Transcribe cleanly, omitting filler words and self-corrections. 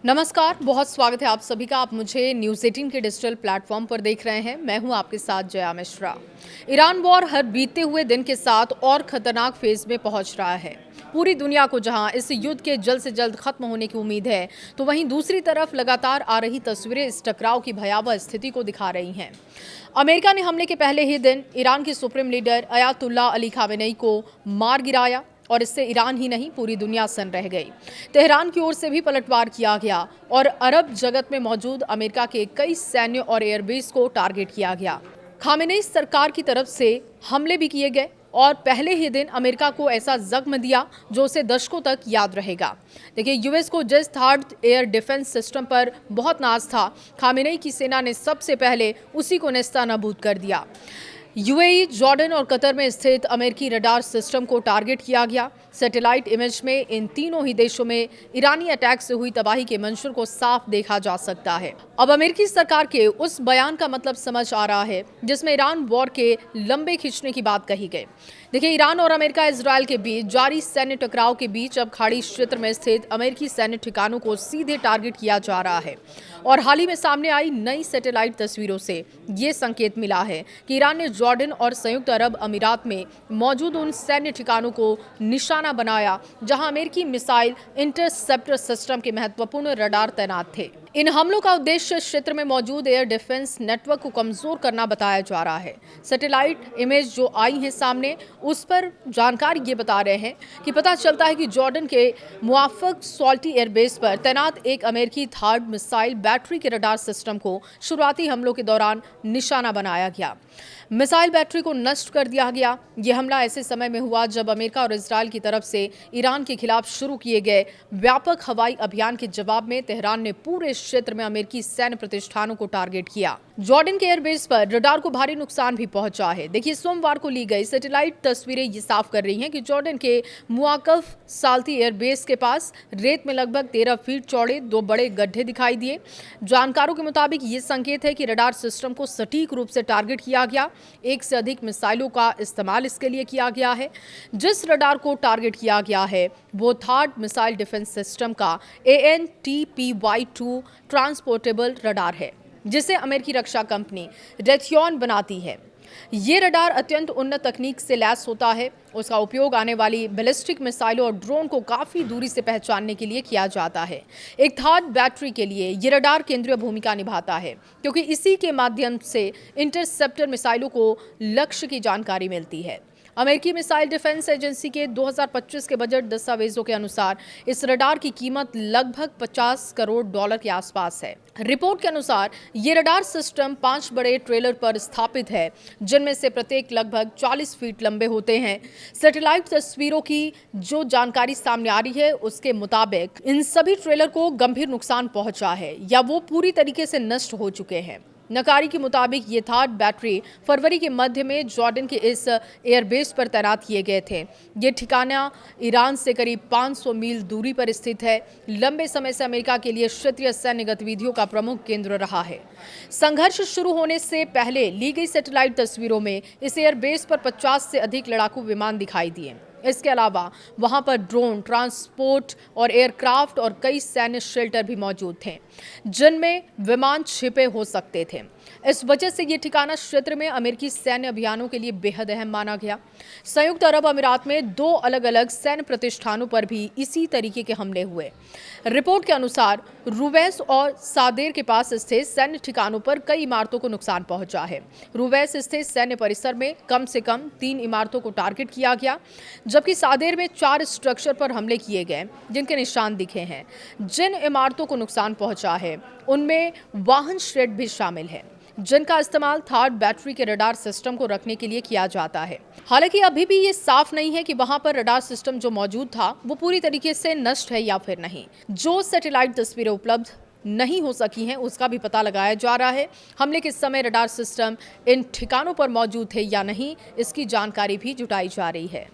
नमस्कार, बहुत स्वागत है आप सभी का। आप मुझे न्यूज़ 18 के डिजिटल प्लेटफॉर्म पर देख रहे हैं। मैं हूं आपके साथ जया मिश्रा। ईरान वॉर हर बीतते हुए दिन के साथ और खतरनाक फेज में पहुंच रहा है। पूरी दुनिया को जहां इस युद्ध के जल्द से जल्द खत्म होने की उम्मीद है, तो वहीं दूसरी तरफ लगातार आ रही तस्वीरें इस टकराव की भयावह स्थिति को दिखा रही हैं। अमेरिका ने हमले के पहले ही दिन ईरान के supreme leader Ayatollah Ali Khamenei को मार गिराया और इससे ईरान ही नहीं पूरी दुनिया सन्न रह गई। तेहरान की ओर से भी पलटवार किया गया और अरब जगत में मौजूद अमेरिका के कई सैन्य और एयरबेस को टारगेट किया गया। खामेनेई सरकार की तरफ से हमले भी किए गए और पहले ही दिन अमेरिका को ऐसा जख्म दिया जो उसे दशकों तक याद रहेगा। देखिए, यूएस को जिस थर्ड एयर डिफेंस सिस्टम पर बहुत नाज था, खामेनेई की सेना ने सबसे पहले उसी को नेस्तनाबूद कर दिया। यूएई, जॉर्डन और कतर में स्थित अमेरिकी रडार सिस्टम को टारगेट किया गया। सैटेलाइट इमेज में इन तीनों ही देशों में ईरानी अटैक से हुई तबाही के मंशर को साफ देखा जा सकता है। अब अमेरिकी सरकार के उस बयान का मतलब समझ आ रहा है जिसमें ईरान वॉर के लंबे खींचने की बात कही गई। देखिए, ईरान और अमेरिका इजरायल के बीच जारी सैन्य टकराव के बीच अब खाड़ी क्षेत्र में स्थित अमेरिकी सैन्य ठिकानों को सीधे टारगेट किया जा रहा है और हाल ही में सामने आई नई सैटेलाइट तस्वीरों से ये संकेत मिला है कि ईरान ने जॉर्डन और संयुक्त अरब अमीरात में मौजूद उन सैन्य ठिकानों को निशाना बनाया जहां अमेरिकी मिसाइल इंटरसेप्टर सिस्टम के महत्वपूर्ण रडार तैनात थे। इन हमलों का उद्देश्य क्षेत्र में मौजूद एयर डिफेंस नेटवर्क को कमजोर करना बताया जा रहा है। सैटेलाइट इमेज जो आई है सामने, उस पर जानकारी ये बता रहे हैं कि पता चलता है कि जॉर्डन के मुआफक सॉल्टी एयरबेस पर तैनात एक अमेरिकी थर्ड मिसाइल बैटरी के रडार सिस्टम को शुरुआती हमलों के दौरान निशाना बनाया गया। मिसाइल बैटरी को नष्ट कर दिया गया। यह हमला ऐसे समय में हुआ जब अमेरिका और इजरायल की तरफ से ईरान के खिलाफ शुरू किए गए व्यापक हवाई अभियान के जवाब में तेहरान ने पूरे क्षेत्र में अमेरिकी सैन्य प्रतिष्ठानों को टारगेट किया। जॉर्डन के एयरबेस पर रडार को भारी नुकसान भी पहुंचा है। देखिए, सोमवार को ली गई सैटेलाइट तस्वीरें ये साफ कर रही हैं कि जॉर्डन के मुआकफ साल्ती एयरबेस के पास रेत में लगभग 13 फीट चौड़े 2 बड़े गड्ढे दिखाई दिए। जानकारों के मुताबिक ये संकेत है कि रडार सिस्टम को सटीक रूप से टारगेट किया गया। एक से अधिक मिसाइलों का इस्तेमाल इसके लिए किया गया है। जिस रडार को टारगेट किया गया है वो थर्ड मिसाइल डिफेंस सिस्टम का ANTPY-2 ट्रांसपोर्टेबल रडार है, जिसे अमेरिकी रक्षा कंपनी रेथियॉन बनाती है। ये रडार अत्यंत उन्नत तकनीक से लैस होता है। उसका उपयोग आने वाली बैलिस्टिक मिसाइलों और ड्रोन को काफी दूरी से पहचानने के लिए किया जाता है। एक थर्ड बैटरी के लिए ये रडार केंद्रीय भूमिका निभाता है, क्योंकि इसी के माध्यम से इंटरसेप्टर मिसाइलों को लक्ष्य की जानकारी मिलती है। अमेरिकी मिसाइल डिफेंस एजेंसी के 2025 के बजट दस्तावेजों के अनुसार इस रडार की कीमत लगभग $50 करोड़ के आसपास है। रिपोर्ट के अनुसार ये रडार सिस्टम 5 बड़े ट्रेलर पर स्थापित है, जिनमें से प्रत्येक लगभग 40 फीट लंबे होते हैं। सैटेलाइट तस्वीरों की जो जानकारी सामने आ रही है उसके मुताबिक इन सभी ट्रेलर को गंभीर नुकसान पहुंचा है या वो पूरी तरीके से नष्ट हो चुके हैं। नकारी के मुताबिक ये थर्ड बैटरी फरवरी के मध्य में जॉर्डन के इस एयरबेस पर तैनात किए गए थे। ये ठिकाना ईरान से करीब 500 मील दूरी पर स्थित है। लंबे समय से अमेरिका के लिए क्षेत्रीय सैन्य गतिविधियों का प्रमुख केंद्र रहा है। संघर्ष शुरू होने से पहले ली गई सैटेलाइट तस्वीरों में इस एयरबेस पर 50 से अधिक लड़ाकू विमान दिखाई दिए। इसके अलावा वहां पर ड्रोन, ट्रांसपोर्ट और एयरक्राफ्ट और कई सैन्य शेल्टर भी मौजूद थे, जिनमें विमान छिपे हो सकते थे। इस वजह से ये ठिकाना क्षेत्र में अमेरिकी सैन्य अभियानों के लिए बेहद अहम माना गया। संयुक्त अरब अमीरात में 2 अलग-अलग सैन्य प्रतिष्ठानों पर भी इसी तरीके के हमले हुए। रिपोर्ट के अनुसार रुवैस और सादेर के पास स्थित सैन्य ठिकानों पर कई इमारतों को नुकसान पहुंचा है। रुवैस स्थित सैन्य परिसर में कम से कम 3 इमारतों को टारगेट किया गया, जबकि सादेर में 4 स्ट्रक्चर पर हमले किए गए, जिनके निशान दिखे हैं। जिन इमारतों को नुकसान पहुंचा है उनमें वाहन शेड भी शामिल है, जिनका इस्तेमाल थर्ड बैटरी के रडार सिस्टम को रखने के लिए किया जाता है। हालांकि अभी भी ये साफ नहीं है कि वहां पर रडार सिस्टम जो मौजूद था वो पूरी तरीके से नष्ट है या फिर नहीं। जो सैटेलाइट तस्वीरें उपलब्ध नहीं हो सकी हैं उसका भी पता लगाया जा रहा है। हमले के समय रडार सिस्टम इन ठिकानों पर मौजूद थे या नहीं, इसकी जानकारी भी जुटाई जा रही है।